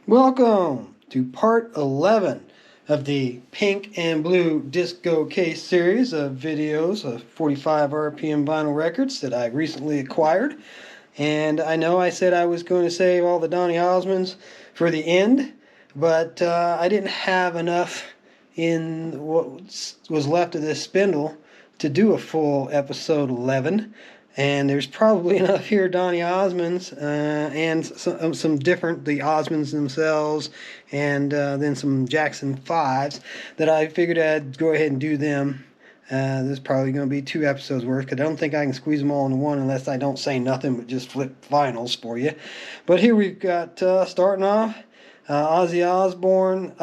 Welcome to part 11 of the Pink and Blue Disco Case series of videos of 45 RPM vinyl records that I recently acquired. And I know I said I was going to save all the Donny Osmonds for the end, but I didn't have enough in what was left of this spindle to do a full episode 11. And there's probably enough here Donny Osmonds and some different, the Osmonds themselves, and then some Jackson 5s that I figured I'd go ahead and do them. This is probably going to be 2 episodes worth, because I don't think I can squeeze them all into one unless I don't say nothing but just flip vinyls for you. But here we've got, starting off, Ozzy Osbourne,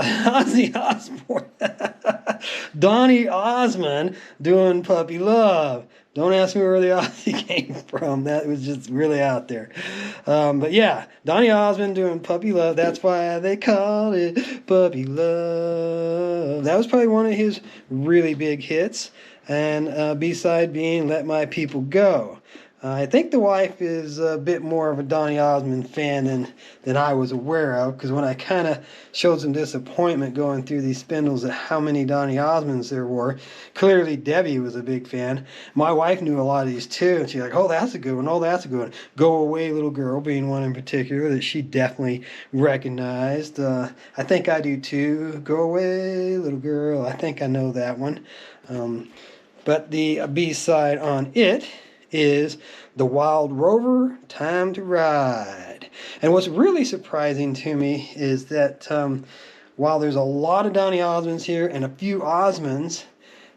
Donny Osmond doing Puppy Love. Don't ask me where the Ozzy came from. That was just really out there. But yeah, Donny Osmond doing Puppy Love. That's why they call it Puppy Love. That was probably one of his really big hits. And B-side being Let My People Go. I think the wife is a bit more of a Donny Osmond fan than I was aware of, because when I kind of showed some disappointment going through these spindles at how many Donny Osmonds there were, clearly Debbie was a big fan. My wife knew a lot of these too, and she's like, oh, that's a good one, oh, that's a good one. Go Away Little Girl being one in particular that she definitely recognized. I think I do too. Go Away Little Girl, I think I know that one. But the B-side on it is The Wild Rover, Time to Ride. And what's really surprising to me is that while there's a lot of Donny Osmonds here and a few Osmonds,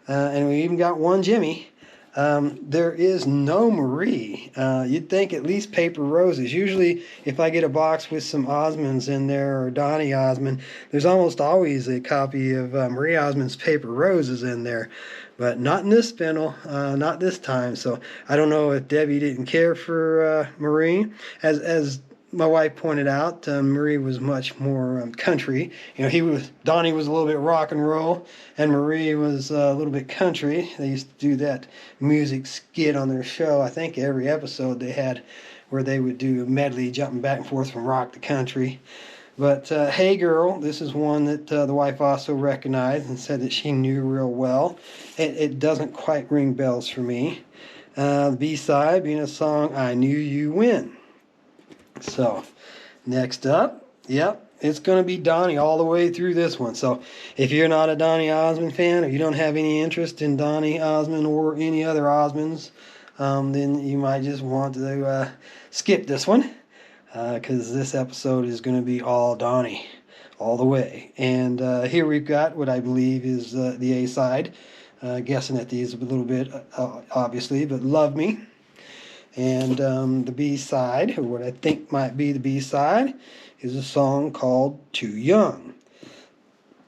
and we even got one Jimmy, there is no Marie. You'd think at least Paper Roses. Usually if I get a box with some Osmonds in there or Donny Osmond, there's almost always a copy of Marie Osmond's Paper Roses in there. But not in this spindle, not this time. So I don't know if Debbie didn't care for Marie. As my wife pointed out, Marie was much more country. You know, Donny was a little bit rock and roll, and Marie was a little bit country. They used to do that music skit on their show. I think every episode they had where they would do a medley jumping back and forth from rock to country. But Hey Girl, this is one that the wife also recognized and said that she knew real well. It doesn't quite ring bells for me. The B-side being a song, I Knew You Win. So, next up, yep, it's going to be Donny all the way through this one. So, if you're not a Donny Osmond fan, or you don't have any interest in Donny Osmond or any other Osmonds, then you might just want to skip this one. Because this episode is going to be all Donny, all the way. And here we've got what I believe is the A-side. Guessing at these a little bit, obviously, but Love Me. And the B-side, or what I think might be the B-side, is a song called Too Young.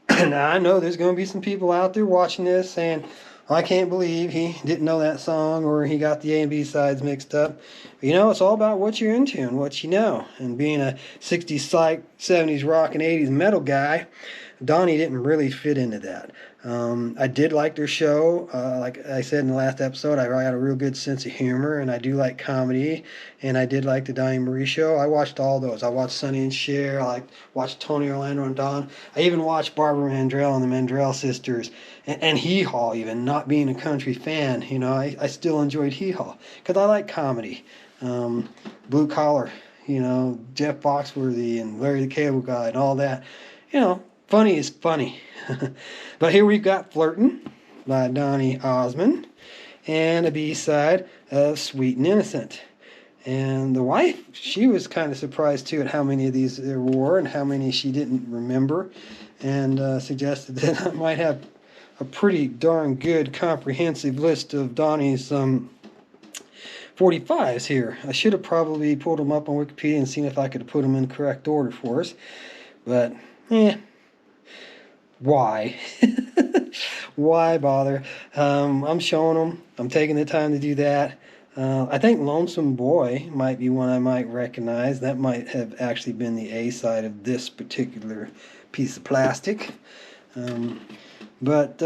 Now, I know there's going to be some people out there watching this saying, I can't believe he didn't know that song, or he got the A and B sides mixed up. But, you know, it's all about what you're into and what you know. And being a 60s psych, 70s rock, and 80s metal guy, Donny didn't really fit into that. I did like their show. Like I said in the last episode, I got a real good sense of humor, and I do like comedy, and I did like the Donny Marie show. I watched all those. I watched Sonny and Cher. I watched Tony Orlando and Don. I even watched Barbara Mandrell and the Mandrell sisters, and Hee Haw even, not being a country fan. You know, I still enjoyed Hee Haw, because I like comedy. Blue Collar, you know, Jeff Foxworthy and Larry the Cable Guy and all that. You know, funny is funny. But here we've got Flirtin' by Donny Osmond, and a B-side of Sweet and Innocent. And the wife, she was kind of surprised too at how many of these there were and how many she didn't remember, and suggested that I might have a pretty darn good comprehensive list of Donny's 45s here. I should have probably pulled them up on Wikipedia and seen if I could put them in correct order for us. But, why? Why bother? I'm showing them. I'm taking the time to do that. I think Lonesome Boy might be one I might recognize. That might have actually been the A-side of this particular piece of plastic. But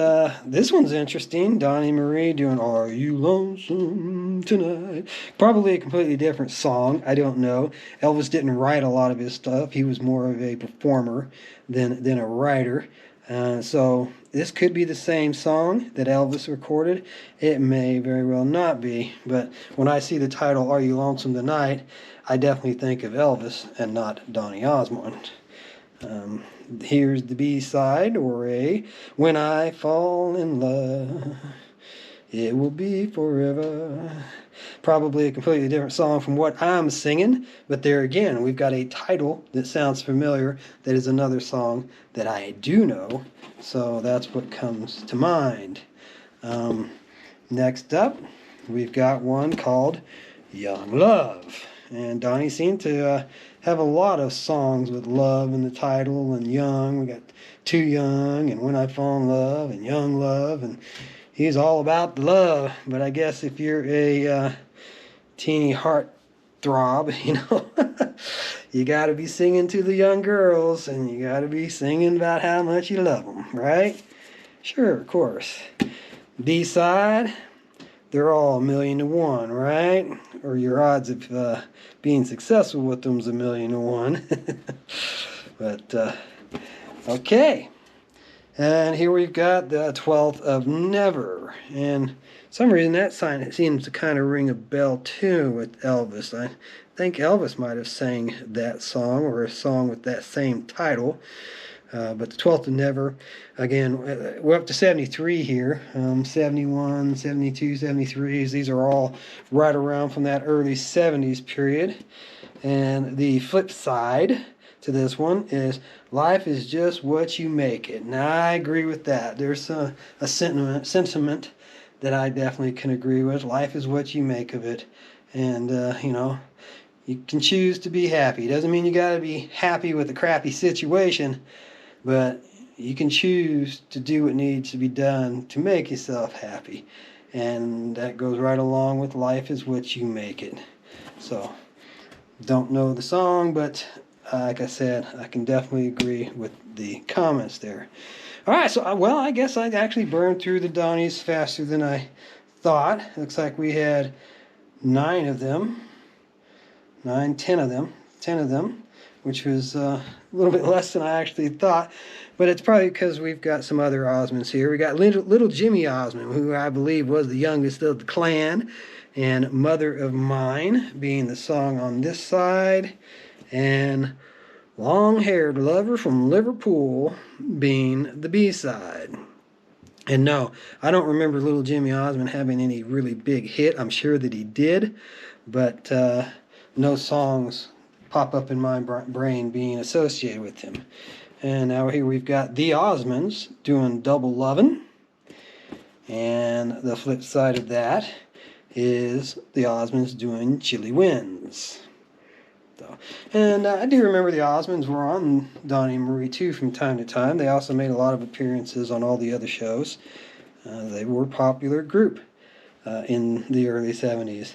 this one's interesting. Donnie Marie doing Are You Lonesome Tonight? Probably a completely different song. I don't know. Elvis didn't write a lot of his stuff. He was more of a performer than a writer. So this could be the same song that Elvis recorded. It may very well not be. But when I see the title Are You Lonesome Tonight, I definitely think of Elvis and not Donny Osmond. Here's the B-side, or A. When I fall in love, it will be forever. Probably a completely different song from what I'm singing, but there again, we've got a title that sounds familiar that is another song that I do know, so that's what comes to mind. Next up, we've got one called Young Love. And Donnie seemed to have a lot of songs with love in the title and young. We got Too Young and When I Fall in Love and Young Love. And he's all about the love. But I guess if you're a teeny heart throb, you got to be singing to the young girls. And you got to be singing about how much you love them, right? Sure, of course. B-side. They're all 1,000,000 to 1, right? Or your odds of being successful with them's 1,000,000 to 1. But, okay. And here we've got the 12th of Never. And for some reason that sign seems to kind of ring a bell too with Elvis. I think Elvis might have sang that song or a song with that same title. But the 12th of Never, again, we're up to 73 here. 71, 72, 73s. These are all right around from that early 70s period. And the flip side to this one is Life is Just What You Make It. And I agree with that. There's a sentiment that I definitely can agree with. Life is what you make of it. And, you can choose to be happy. Doesn't mean you got to be happy with a crappy situation. But you can choose to do what needs to be done to make yourself happy. And that goes right along with Life is What You Make It. So, don't know the song, but like I said, I can definitely agree with the comments there. All right, so, I guess I actually burned through the Donnies faster than I thought. Looks like we had 10 of them, which was a little bit less than I actually thought. But it's probably because we've got some other Osmonds here. We got little Jimmy Osmond, who I believe was the youngest of the clan, and Mother of Mine being the song on this side, and Long-Haired Lover from Liverpool being the B-side. And no, I don't remember little Jimmy Osmond having any really big hit. I'm sure that he did, but no songs pop up in my brain being associated with him. And now here we've got the Osmonds doing Double Lovin'. And the flip side of that is the Osmonds doing Chilly Winds. And I do remember the Osmonds were on Donnie and Marie too from time to time. They also made a lot of appearances on all the other shows. They were a popular group in the early 70s.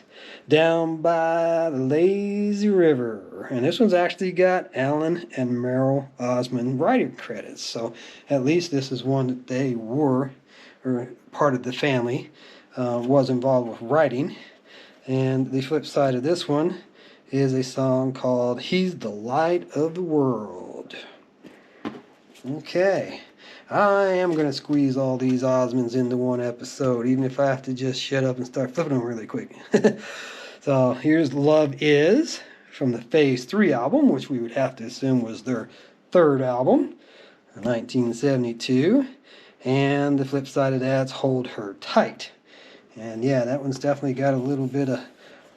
Down by the Lazy River. And this one's actually got Alan and Merrill Osmond writing credits. So at least this is one that they were, or part of the family, was involved with writing. And the flip side of this one is a song called He's the Light of the World. Okay. I am going to squeeze all these Osmonds into one episode, even if I have to just shut up and start flipping them really quick. So here's Love Is from the Phase 3 album, which we would have to assume was their third album, 1972. And the flip side of that's Hold Her Tight. And yeah, that one's definitely got a little bit of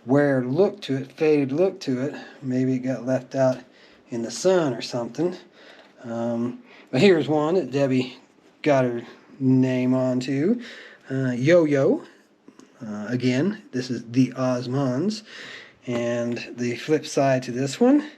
weird look to it, faded look to it. Maybe it got left out in the sun or something. But here's one that Debbie got her name onto. Yo-Yo. Again, this is the Osmonds. And the flip side to this one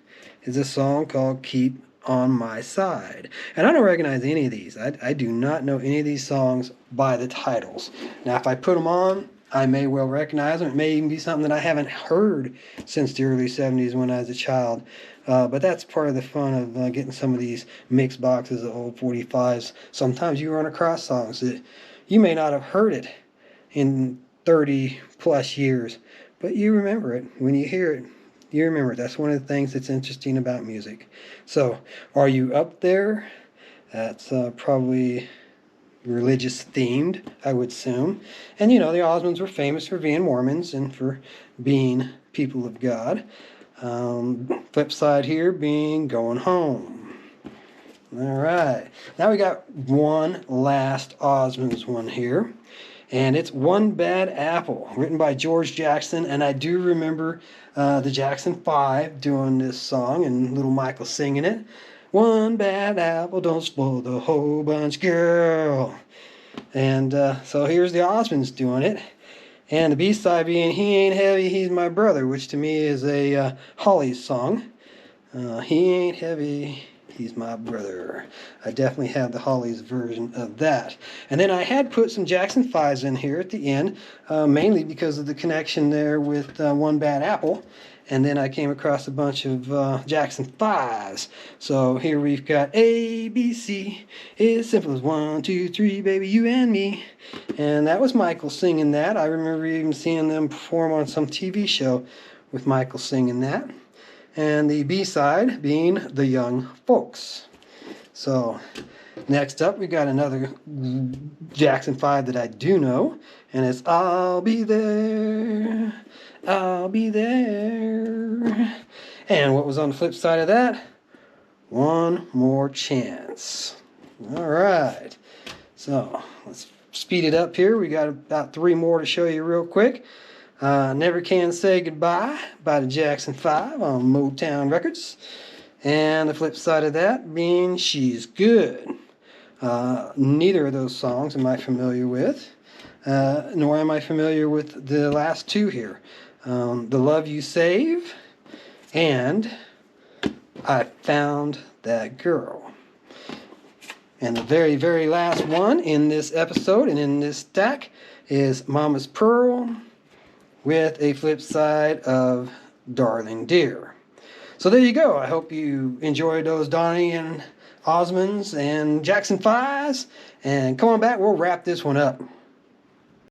is a song called Keep on My Side. And I don't recognize any of these. I do not know any of these songs by the titles. Now, if I put them on, I may well recognize them. It may even be something that I haven't heard since the early 70s when I was a child. But that's part of the fun of getting some of these mixed boxes of old 45s. Sometimes you run across songs that you may not have heard it in 30 plus years, but you remember it. When you hear it, you remember it. That's one of the things that's interesting about music. So, are you up there? That's probably religious themed, I would assume. And the Osmonds were famous for being Mormons and for being people of God. Flip side here being Going Home. All right. Now we got one last Osmonds one here. And it's One Bad Apple, written by George Jackson. And I do remember the Jackson 5 doing this song and little Michael singing it. One bad apple, don't spoil the whole bunch, girl. And so here's the Osmonds doing it. And the B-side being He Ain't Heavy, He's My Brother, which to me is a Hollies song. He ain't heavy, he's my brother. I definitely have the Hollies version of that. And then I had put some Jackson 5s in here at the end, mainly because of the connection there with One Bad Apple. And then I came across a bunch of Jackson 5s. So here we've got A, B, C. It's simple as 1, 2, 3, baby, you and me. And that was Michael singing that. I remember even seeing them perform on some TV show with Michael singing that. And the B-side being The Young Folks. So next up we got another Jackson 5 that I do know. And it's I'll Be There, I'll Be There. And what was on the flip side of that? One More Chance. All right. So let's speed it up here. We got about 3 more to show you real quick. Never Can Say Goodbye by the Jackson 5 on Motown Records. And the flip side of that being She's Good. Neither of those songs am I familiar with. Nor am I familiar with the last 2 here. The Love You Save and I Found That Girl. And the very, very last one in this episode and in this stack is Mama's Pearl with a flip side of Darling Dear. So there you go. I hope you enjoyed those Donny and Osmonds and Jackson 5s. And come on back, we'll wrap this one up.